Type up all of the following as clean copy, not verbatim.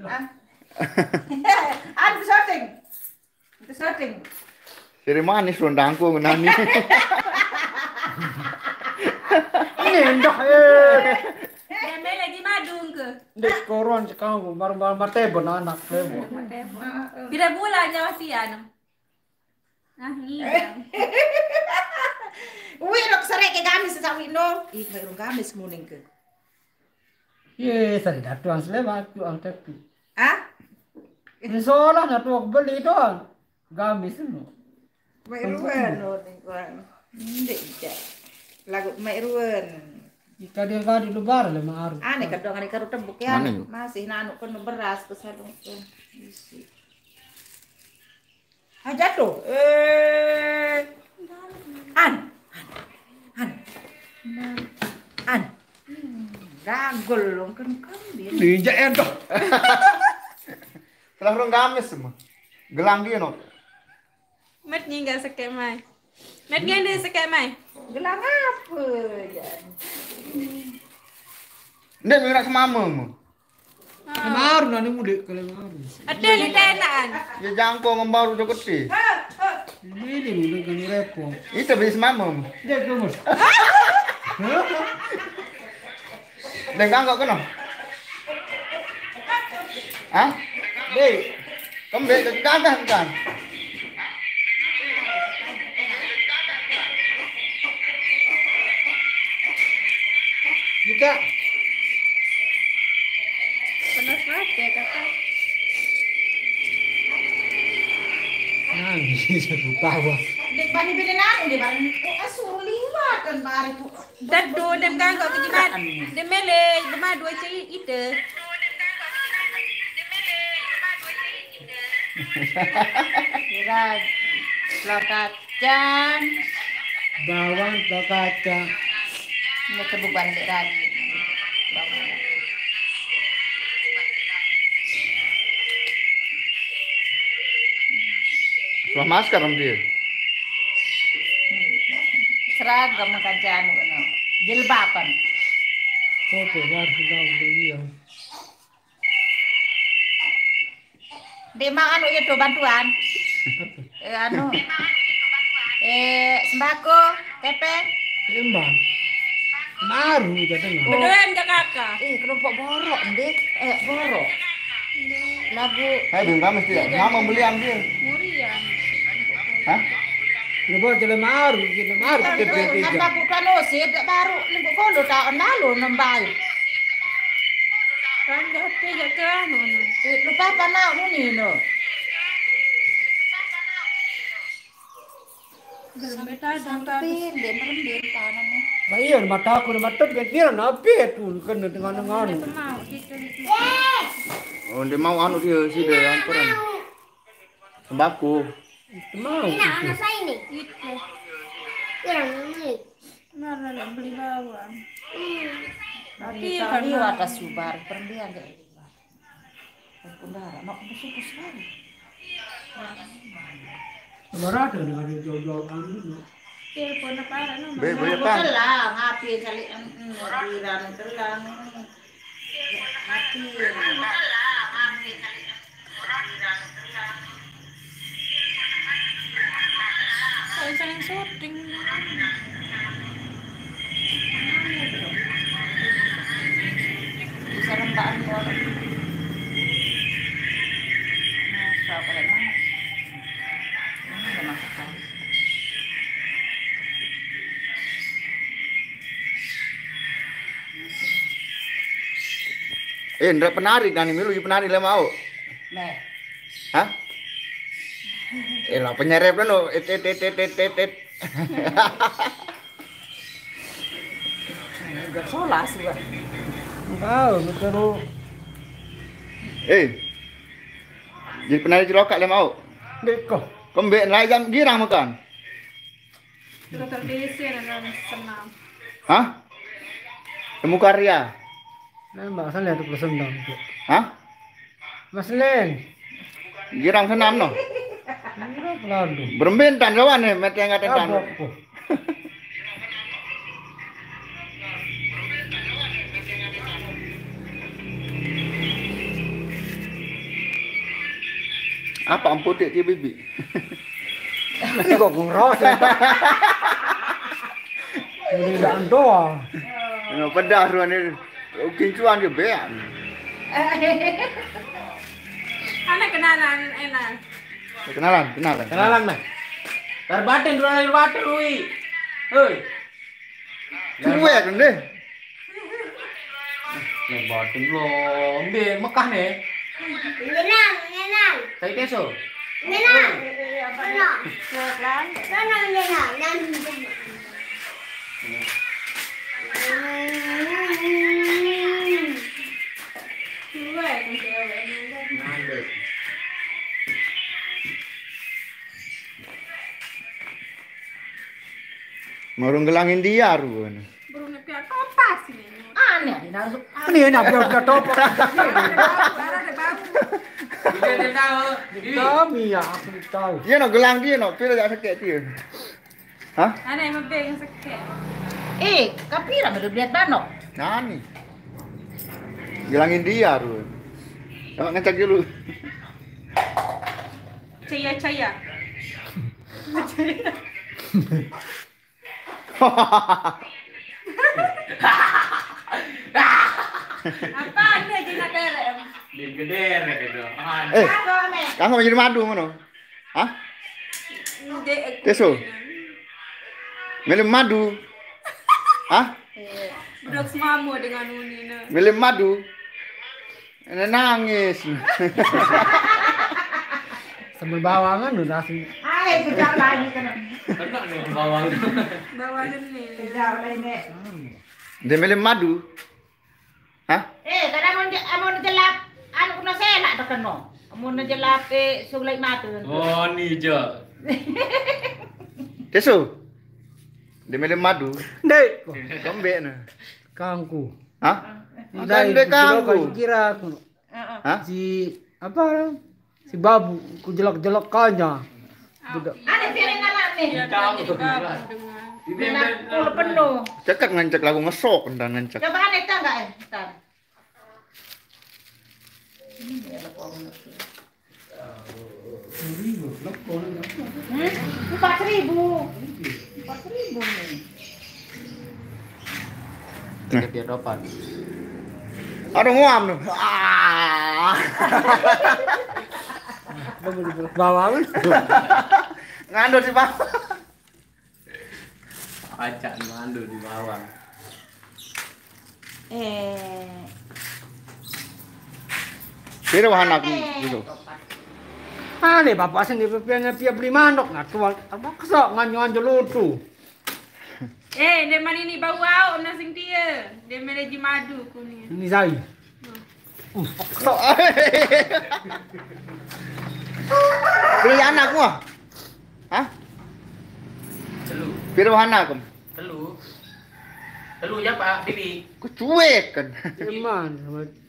Ah. Ada shooting. Itu shooting. Siri manis rondangku nani. Indah Deme lagi madung ke. dek koron sekarang baru matebon anak tebo. Pira bulan nyawa siya no. Ah, iya. Uwi nok sare ke gamis sa wino. Ih, mayroong gamis muning ke. Ye, sari datu ang selebat tu ang tepi. Ah? Insolah na tu beli doang. Gamis no. Mayroon no ning kuan. Hindi ja. Lagu mayroon. Jika dia gak di luar le maaru. Ane kadang ani karo tembuk ya. Mana yuk? Masih nanu kan beras ke salung ke. Isi. Ah jatuh. An. Gagol long kan dia. Dijak ento. Kelah rong gamis semua. Gelang dia no. Met nyingga sekemai. Met ngende sekemai. Gelang apa jan? Ndek mirak semama mu. Maaru nani mudik kalau maaru. Ada li tenaan. Ya jangko ngembaru jo gede. Ini dulu gani repo. Itu beli semama mu. Dia gemus. Ndek kanggo kena. Hah? Dek. Kamu dek kagak kan? Jika Panas banget ya kata. nangis aku tawa. Dek bani bini nanu di barang. Asuh liwat kan bari tu. Tadu dem kanggo ke jimat. Dem mele bema dua cai ite. Kira lokacang. Bawang kaca. Ini kebuban dek lagi. Suah masker om dia. Seragam makan anu kan. Jilbaban. Oke, baru sudah dia. Di mang anu itu bantuan. Anu. Sembako, tepeng. Embang. Maaru kita dengar. Bedoyan ja kakak. Kelompok borok, Dek. Borok. Lagu Hai beli gamis dia. Mama beli am dia. Murian. Hah? Lebih jadi maaru, kita maaru kita kan tiga. lagu kan osit baru ning kono tahun lalu nembai. Kan jate ja ke anu no. Lupa apa mau ni no. Beta dangka. Merembin tanam. Bayan mata aku mata kira nabi tu kena dengan anu. Mau gitu. Oh, dia mau anu dia sih dia amperan. Sembako. Mau. Itu. Mana nak beli bawang. Tapi kan ada subar perembian dek. Kundara mau kusuk sekali. Marah dengan jauh-jauh anu. Telepon apa no. Beli apa? Telang api kali biran telang. Api. Saling syuting. Bisa rembaan orang. Masa pada mana? Ini udah masak kali. Ndak penari kan ini lu penari le mau. Nih. Hah? Lah penyerep kan lo et. Udah solas juga. Tahu betul. Jadi penari cilokak le mau. Deko. Kembek layang girang makan. Terus terdiisi dengan senam. Hah? Temu karya. Nembak sana tu persendang tu. Hah? Mas Len. Girang senam no. Mira peladu. Berembentan lawan nih met yang ngaten tan. Apa? Apa amputik dia bibi? Ini kok ngeros ya. Ini dah doa. Nó pedas ruan ni. Kincuan dia beak. Anak kenalan enak. Kenalan. Kenalan mah. Terbatin dua air batin ui. Hei. Cuek kan deh. Nih batin lo. Ambil Mekah nih. Nenang. Saya teso. Nenang. Cuek kan cewek. Mandek. Marung gelang India ruan. Burung nepia topas ini. Aneh, Ini enak buat topok. Bara ada babu. Dia tahu. Kami ya aku tahu. Dia no gelang dia no, pira tak sakit dia. Hah? Anak yang mabeng sakit. kapira baru lihat banok. Nani? Gelang India ruan. Nak ngecek dulu. Caya. Apa ada je nak kerem? Di geder gitu. Kamu mau jadi madu mana? Hah? Teso? Milih madu? Hah? Budak semamo dengan unina. Milih madu? Ini nangis. Sambil bawangan udah nasi. Ay, kejar lagi kan. Kena nih bawang. Bawanan ni. Kejar lagi. Dia milih madu? Hah? Kadang amon jelap, anu kuna selak tak kena. Amon jelap suglai matu. Oh, ni je. Teso? Dia milih madu? Dek. Kembek na. Kangku. Hah? Bukan dia kamu. Kira aku. Hah? Si apa? Si babu ku jelek-jelek kanya. Budak. Ane piring anak nih. Kamu dengan. Benar puluh penuh. Cekak ngancek lagu ngesok dan ngancek. Coba ane tak enggak Ntar. Hmm? 4.000. 4.000 nih. Dia dapat. Aduh nguam tuh. Ah. Bawangan. Ngandut si Pak. Acak mandu di bawang. Kira bahan aku gitu. Ane bapak sendiri pia beli manok nah tuan apa kesok nganyo lutu. Dia mana ni bau au nasing dia. Dia meleji madu kuning. Ini saya. Kesok. Beli anak gua. Hah? Telu. Kira bahan aku. Telu ya Pak Bibi. Ku cuek kan. Eman.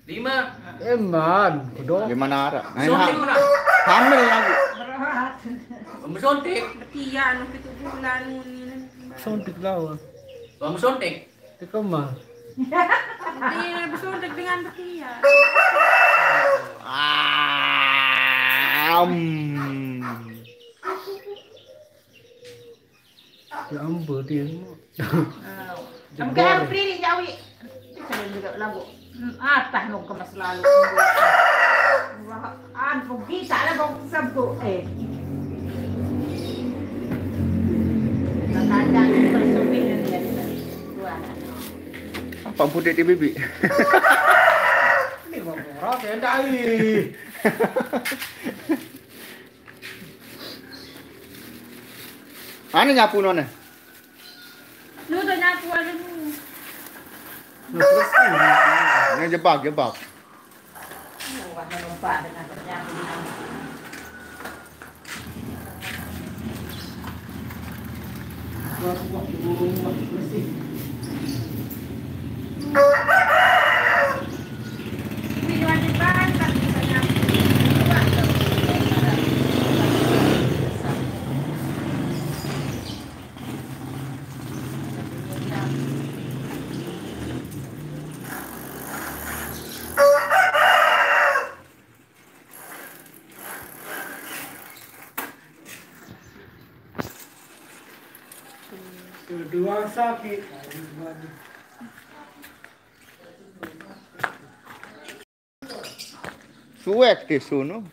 5. Eman. Kedok. Gimana arah? Suntik mana? Hamil lagi. Suntik. Betia anu 7 bulan ni. Sontik lawan. Bang suntik. Tekemah. Dia bersuntik dengan betia. Ya ampun dia. Kamu kan beli jauh. Saya juga lagu. Atah nung kemas lalu. An bisa lah kau sabtu. Nakanda persupinan dia. Dua. Apa putih di bibi? Ini murah ya dai. Ane nyapu nona. Lu dah nyapu ada lu. Ini jebak. Wah, lupa dengan perjalanan. Ini wajib banget tak bisa nyapu. Dua sakit. Suet ke sono.